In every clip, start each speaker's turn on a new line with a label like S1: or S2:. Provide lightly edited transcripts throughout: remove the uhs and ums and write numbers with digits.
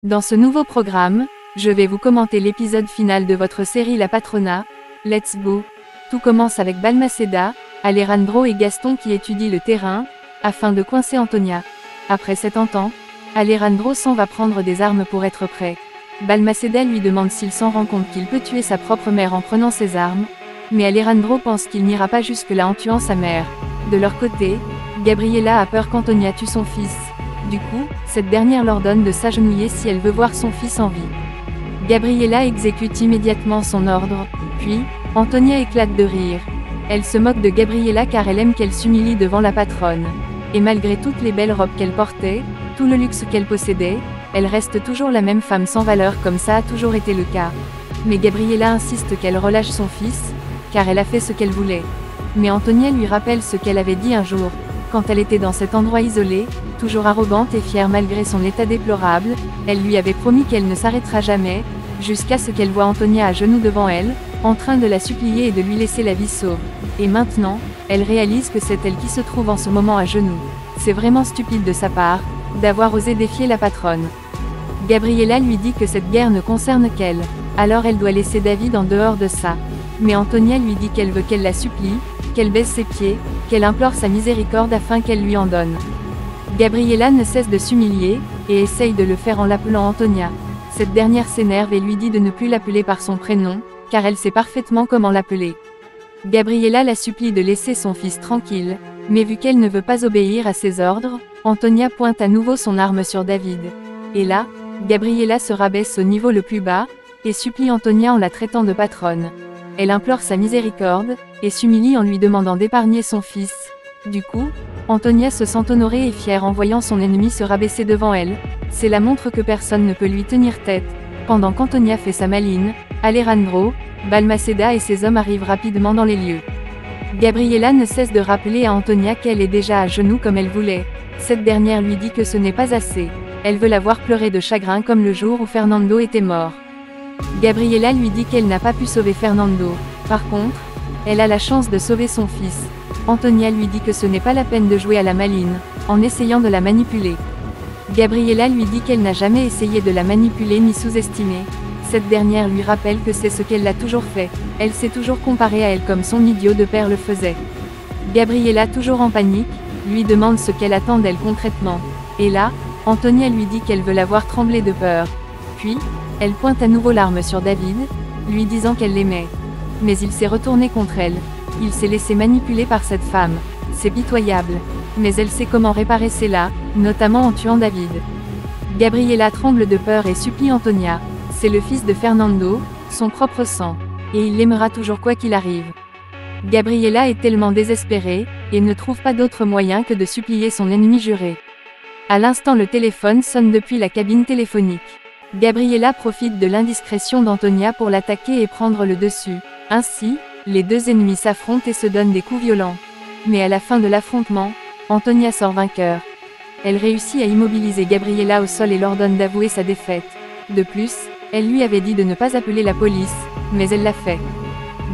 S1: Dans ce nouveau programme, je vais vous commenter l'épisode final de votre série La Patrona. Let's go! Tout commence avec Balmaceda, Alejandro et Gaston qui étudient le terrain, afin de coincer Antonia. Après cette entente, Alejandro s'en va prendre des armes pour être prêt. Balmaceda lui demande s'il s'en rend compte qu'il peut tuer sa propre mère en prenant ses armes, mais Alejandro pense qu'il n'ira pas jusque-là en tuant sa mère. De leur côté, Gabriela a peur qu'Antonia tue son fils. Du coup, cette dernière l'ordonne de s'agenouiller si elle veut voir son fils en vie. Gabriela exécute immédiatement son ordre, puis, Antonia éclate de rire. Elle se moque de Gabriela car elle aime qu'elle s'humilie devant la patronne. Et malgré toutes les belles robes qu'elle portait, tout le luxe qu'elle possédait, elle reste toujours la même femme sans valeur comme ça a toujours été le cas. Mais Gabriela insiste qu'elle relâche son fils, car elle a fait ce qu'elle voulait. Mais Antonia lui rappelle ce qu'elle avait dit un jour, quand elle était dans cet endroit isolé, toujours arrogante et fière malgré son état déplorable, elle lui avait promis qu'elle ne s'arrêtera jamais, jusqu'à ce qu'elle voie Antonia à genoux devant elle, en train de la supplier et de lui laisser la vie sauve. Et maintenant, elle réalise que c'est elle qui se trouve en ce moment à genoux. C'est vraiment stupide de sa part, d'avoir osé défier la patronne. Gabriela lui dit que cette guerre ne concerne qu'elle, alors elle doit laisser David en dehors de ça. Mais Antonia lui dit qu'elle veut qu'elle la supplie, qu'elle baisse ses pieds, qu'elle implore sa miséricorde afin qu'elle lui en donne. Gabriela ne cesse de s'humilier, et essaye de le faire en l'appelant Antonia. Cette dernière s'énerve et lui dit de ne plus l'appeler par son prénom, car elle sait parfaitement comment l'appeler. Gabriela la supplie de laisser son fils tranquille, mais vu qu'elle ne veut pas obéir à ses ordres, Antonia pointe à nouveau son arme sur David. Et là, Gabriela se rabaisse au niveau le plus bas, et supplie Antonia en la traitant de patronne. Elle implore sa miséricorde, et s'humilie en lui demandant d'épargner son fils. Du coup, Antonia se sent honorée et fière en voyant son ennemi se rabaisser devant elle. C'est la montre que personne ne peut lui tenir tête. Pendant qu'Antonia fait sa maline, Alejandro, Balmaceda et ses hommes arrivent rapidement dans les lieux. Gabriela ne cesse de rappeler à Antonia qu'elle est déjà à genoux comme elle voulait. Cette dernière lui dit que ce n'est pas assez. Elle veut la voir pleurer de chagrin comme le jour où Fernando était mort. Gabriela lui dit qu'elle n'a pas pu sauver Fernando. Par contre, elle a la chance de sauver son fils. Antonia lui dit que ce n'est pas la peine de jouer à la maline, en essayant de la manipuler. Gabriela lui dit qu'elle n'a jamais essayé de la manipuler ni sous-estimer. Cette dernière lui rappelle que c'est ce qu'elle a toujours fait. Elle s'est toujours comparée à elle comme son idiot de père le faisait. Gabriela, toujours en panique, lui demande ce qu'elle attend d'elle concrètement. Et là, Antonia lui dit qu'elle veut la voir trembler de peur. Puis, elle pointe à nouveau l'arme sur David, lui disant qu'elle l'aimait. Mais il s'est retourné contre elle. Il s'est laissé manipuler par cette femme. C'est pitoyable. Mais elle sait comment réparer cela, notamment en tuant David. Gabriela tremble de peur et supplie Antonia. C'est le fils de Fernando, son propre sang. Et il l'aimera toujours quoi qu'il arrive. Gabriela est tellement désespérée, et ne trouve pas d'autre moyen que de supplier son ennemi juré. À l'instant, le téléphone sonne depuis la cabine téléphonique. Gabriela profite de l'indiscrétion d'Antonia pour l'attaquer et prendre le dessus. Ainsi, les deux ennemis s'affrontent et se donnent des coups violents. Mais à la fin de l'affrontement, Antonia sort vainqueur. Elle réussit à immobiliser Gabriela au sol et l'ordonne d'avouer sa défaite. De plus, elle lui avait dit de ne pas appeler la police, mais elle l'a fait.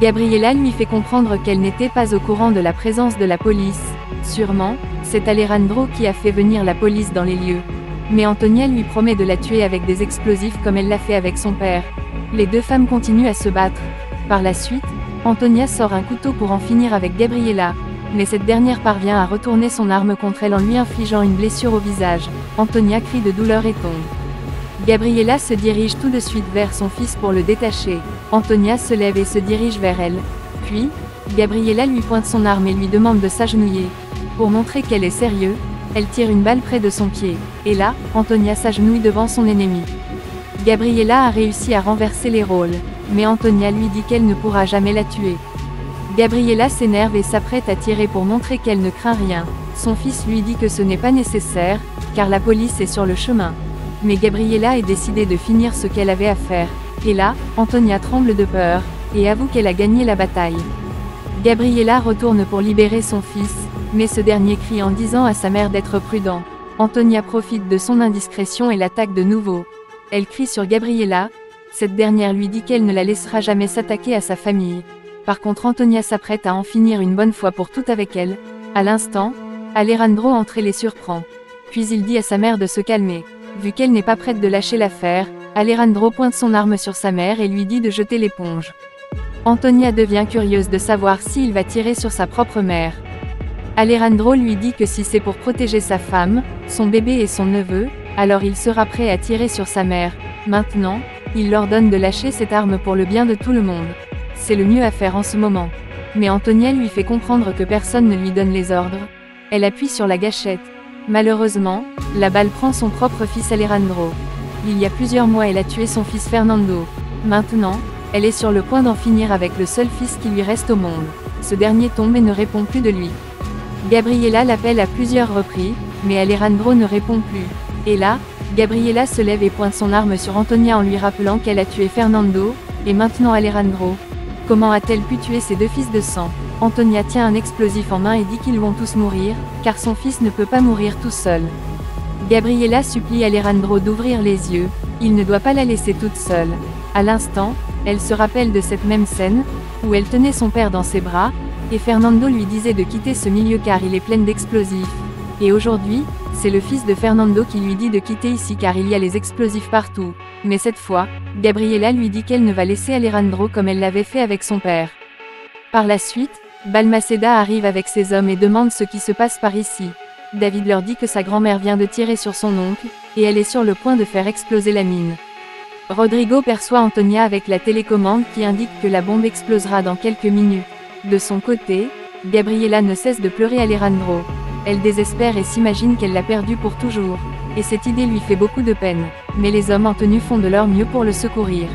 S1: Gabriela lui fait comprendre qu'elle n'était pas au courant de la présence de la police. Sûrement, c'est Alejandro qui a fait venir la police dans les lieux. Mais Antonia lui promet de la tuer avec des explosifs comme elle l'a fait avec son père. Les deux femmes continuent à se battre. Par la suite, Antonia sort un couteau pour en finir avec Gabriela, mais cette dernière parvient à retourner son arme contre elle en lui infligeant une blessure au visage. Antonia crie de douleur et tombe. Gabriela se dirige tout de suite vers son fils pour le détacher. Antonia se lève et se dirige vers elle. Puis, Gabriela lui pointe son arme et lui demande de s'agenouiller. Pour montrer qu'elle est sérieuse, elle tire une balle près de son pied. Et là, Antonia s'agenouille devant son ennemi. Gabriela a réussi à renverser les rôles, mais Antonia lui dit qu'elle ne pourra jamais la tuer. Gabriela s'énerve et s'apprête à tirer pour montrer qu'elle ne craint rien. Son fils lui dit que ce n'est pas nécessaire, car la police est sur le chemin. Mais Gabriela est décidée de finir ce qu'elle avait à faire. Et là, Antonia tremble de peur, et avoue qu'elle a gagné la bataille. Gabriela retourne pour libérer son fils, mais ce dernier crie en disant à sa mère d'être prudent. Antonia profite de son indiscrétion et l'attaque de nouveau. Elle crie sur Gabriela. Cette dernière lui dit qu'elle ne la laissera jamais s'attaquer à sa famille. Par contre, Antonia s'apprête à en finir une bonne fois pour toutes avec elle. À l'instant, Alejandro entre et les surprend. Puis il dit à sa mère de se calmer. Vu qu'elle n'est pas prête de lâcher l'affaire, Alejandro pointe son arme sur sa mère et lui dit de jeter l'éponge. Antonia devient curieuse de savoir s'il va tirer sur sa propre mère. Alejandro lui dit que si c'est pour protéger sa femme, son bébé et son neveu, alors il sera prêt à tirer sur sa mère. Maintenant, il l'ordonne de lâcher cette arme pour le bien de tout le monde. C'est le mieux à faire en ce moment. Mais Antonia lui fait comprendre que personne ne lui donne les ordres. Elle appuie sur la gâchette. Malheureusement, la balle prend son propre fils Alejandro. Il y a plusieurs mois elle a tué son fils Fernando. Maintenant, elle est sur le point d'en finir avec le seul fils qui lui reste au monde. Ce dernier tombe et ne répond plus de lui. Gabriela l'appelle à plusieurs reprises, mais Alejandro ne répond plus. Et là, Gabriela se lève et pointe son arme sur Antonia en lui rappelant qu'elle a tué Fernando, et maintenant Alejandro. Comment a-t-elle pu tuer ses deux fils de sang? Antonia tient un explosif en main et dit qu'ils vont tous mourir, car son fils ne peut pas mourir tout seul. Gabriela supplie Alejandro d'ouvrir les yeux, il ne doit pas la laisser toute seule. À l'instant, elle se rappelle de cette même scène, où elle tenait son père dans ses bras, et Fernando lui disait de quitter ce milieu car il est plein d'explosifs. Et aujourd'hui, c'est le fils de Fernando qui lui dit de quitter ici car il y a les explosifs partout. Mais cette fois, Gabriela lui dit qu'elle ne va laisser Alejandro comme elle l'avait fait avec son père. Par la suite, Balmaceda arrive avec ses hommes et demande ce qui se passe par ici. David leur dit que sa grand-mère vient de tirer sur son oncle, et elle est sur le point de faire exploser la mine. Rodrigo perçoit Antonia avec la télécommande qui indique que la bombe explosera dans quelques minutes. De son côté, Gabriela ne cesse de pleurer Alejandro. Elle désespère et s'imagine qu'elle l'a perdu pour toujours. Et cette idée lui fait beaucoup de peine. Mais les hommes en tenue font de leur mieux pour le secourir.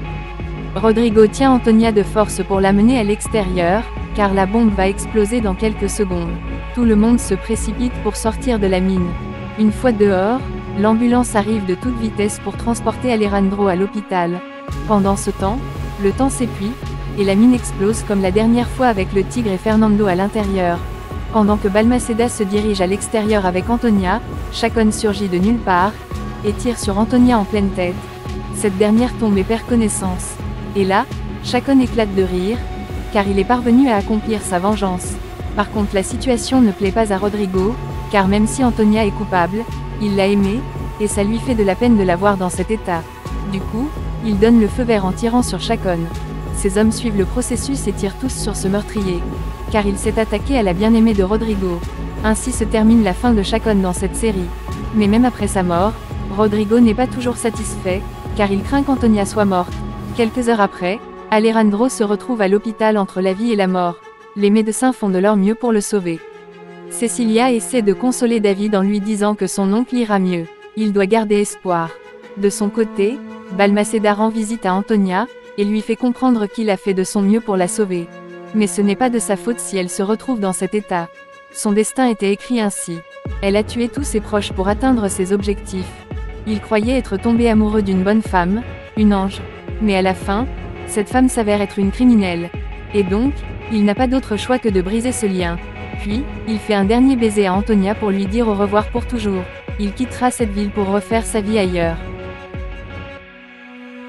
S1: Rodrigo tient Antonia de force pour l'amener à l'extérieur, car la bombe va exploser dans quelques secondes. Tout le monde se précipite pour sortir de la mine. Une fois dehors, l'ambulance arrive de toute vitesse pour transporter Alejandro à l'hôpital. Pendant ce temps, le temps s'épuise, et la mine explose comme la dernière fois avec le tigre et Fernando à l'intérieur. Pendant que Balmaceda se dirige à l'extérieur avec Antonia, Chacon surgit de nulle part, et tire sur Antonia en pleine tête. Cette dernière tombe et perd connaissance. Et là, Chacon éclate de rire, car il est parvenu à accomplir sa vengeance. Par contre la situation ne plaît pas à Rodrigo, car même si Antonia est coupable, il l'a aimée, et ça lui fait de la peine de la voir dans cet état. Du coup, il donne le feu vert en tirant sur Chacon. Ses hommes suivent le processus et tirent tous sur ce meurtrier, car il s'est attaqué à la bien-aimée de Rodrigo. Ainsi se termine la fin de Chacon dans cette série. Mais même après sa mort, Rodrigo n'est pas toujours satisfait, car il craint qu'Antonia soit morte. Quelques heures après, Alejandro se retrouve à l'hôpital entre la vie et la mort. Les médecins font de leur mieux pour le sauver. Cecilia essaie de consoler David en lui disant que son oncle ira mieux. Il doit garder espoir. De son côté, Balmaceda rend visite à Antonia, et lui fait comprendre qu'il a fait de son mieux pour la sauver. Mais ce n'est pas de sa faute si elle se retrouve dans cet état. Son destin était écrit ainsi. Elle a tué tous ses proches pour atteindre ses objectifs. Il croyait être tombé amoureux d'une bonne femme, une ange. Mais à la fin, cette femme s'avère être une criminelle. Et donc, il n'a pas d'autre choix que de briser ce lien. Puis, il fait un dernier baiser à Antonia pour lui dire au revoir pour toujours. Il quittera cette ville pour refaire sa vie ailleurs.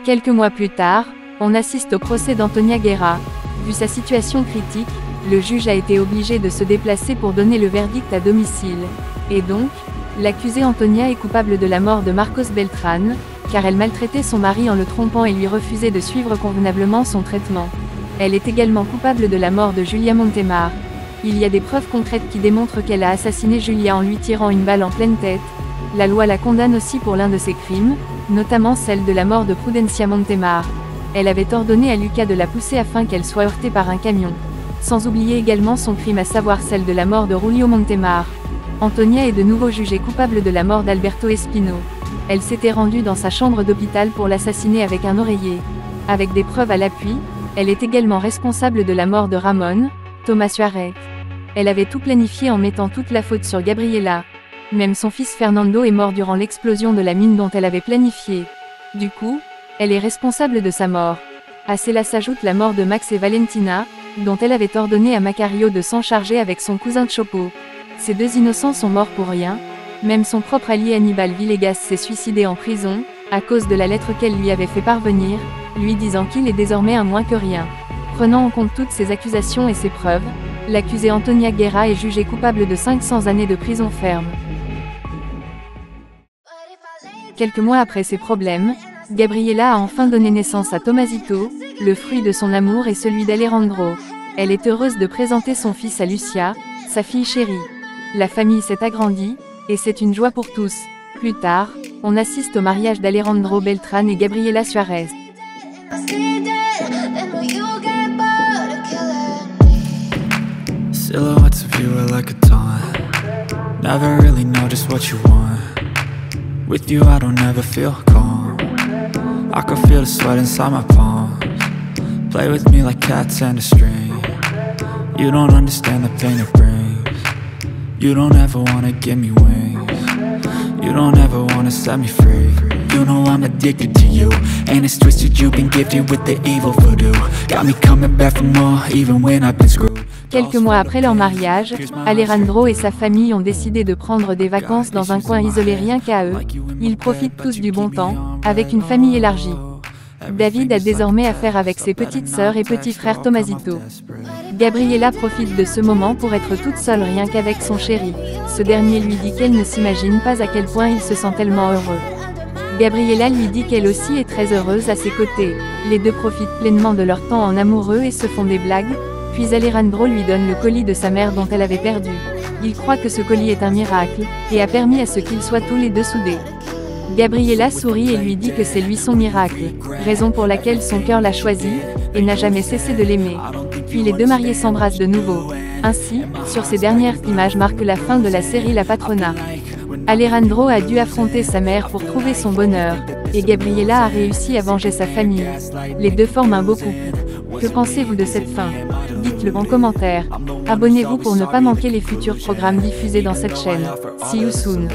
S1: Quelques mois plus tard, on assiste au procès d'Antonia Guerra. Vu sa situation critique, le juge a été obligé de se déplacer pour donner le verdict à domicile. Et donc, l'accusée Antonia est coupable de la mort de Marcos Beltrán, car elle maltraitait son mari en le trompant et lui refusait de suivre convenablement son traitement. Elle est également coupable de la mort de Julia Montemar. Il y a des preuves concrètes qui démontrent qu'elle a assassiné Julia en lui tirant une balle en pleine tête. La loi la condamne aussi pour l'un de ses crimes, notamment celle de la mort de Prudencia Montemar. Elle avait ordonné à Lucas de la pousser afin qu'elle soit heurtée par un camion. Sans oublier également son crime à savoir celle de la mort de Julio Montemar. Antonia est de nouveau jugée coupable de la mort d'Alberto Espino. Elle s'était rendue dans sa chambre d'hôpital pour l'assassiner avec un oreiller. Avec des preuves à l'appui, elle est également responsable de la mort de Ramon, Thomas Suarez. Elle avait tout planifié en mettant toute la faute sur Gabriela. Même son fils Fernando est mort durant l'explosion de la mine dont elle avait planifié. Du coup, elle est responsable de sa mort. À cela s'ajoute la mort de Max et Valentina, dont elle avait ordonné à Macario de s'en charger avec son cousin Chopo. Ces deux innocents sont morts pour rien. Même son propre allié Hannibal Villegas s'est suicidé en prison, à cause de la lettre qu'elle lui avait fait parvenir, lui disant qu'il est désormais un moins que rien. Prenant en compte toutes ces accusations et ces preuves, l'accusée Antonia Guerra est jugée coupable de 500 années de prison ferme. Quelques mois après ces problèmes, Gabriela a enfin donné naissance à Tomasito, le fruit de son amour et celui d'Alejandro. Elle est heureuse de présenter son fils à Lucia, sa fille chérie. La famille s'est agrandie, et c'est une joie pour tous. Plus tard, on assiste au mariage d'Alejandro Beltrán et Gabriela Suarez.
S2: Silhouettes of you are like a taunt. Never really know just what you want. With you I don't ever feel calm. I can feel the sweat inside my palms. Play with me like cats and a string. You don't understand the pain it brings. You don't ever wanna give me wings. You don't ever wanna set me free. You know I'm addicted to you, and it's twisted, you've been gifted with the evil voodoo. Got me coming back for more, even when I've been screwed.
S1: Quelques mois après leur mariage, Alejandro et sa famille ont décidé de prendre des vacances dans un coin isolé rien qu'à eux. Ils profitent tous du bon temps, avec une famille élargie. David a désormais affaire avec ses petites sœurs et petits frères Tomasito. Gabriela profite de ce moment pour être toute seule rien qu'avec son chéri. Ce dernier lui dit qu'elle ne s'imagine pas à quel point il se sent tellement heureux. Gabriela lui dit qu'elle aussi est très heureuse à ses côtés. Les deux profitent pleinement de leur temps en amoureux et se font des blagues, puis Alejandro lui donne le colis de sa mère dont elle avait perdu. Il croit que ce colis est un miracle, et a permis à ce qu'ils soient tous les deux soudés. Gabriela sourit et lui dit que c'est lui son miracle, raison pour laquelle son cœur l'a choisi, et n'a jamais cessé de l'aimer. Puis les deux mariés s'embrassent de nouveau. Ainsi, sur ces dernières images marque la fin de la série La Patrona. Alejandro a dû affronter sa mère pour trouver son bonheur, et Gabriela a réussi à venger sa famille. Les deux forment un beau couple. Que pensez-vous de cette fin? Dites-le en commentaire. Abonnez-vous pour ne pas manquer les futurs programmes diffusés dans cette chaîne. See you soon.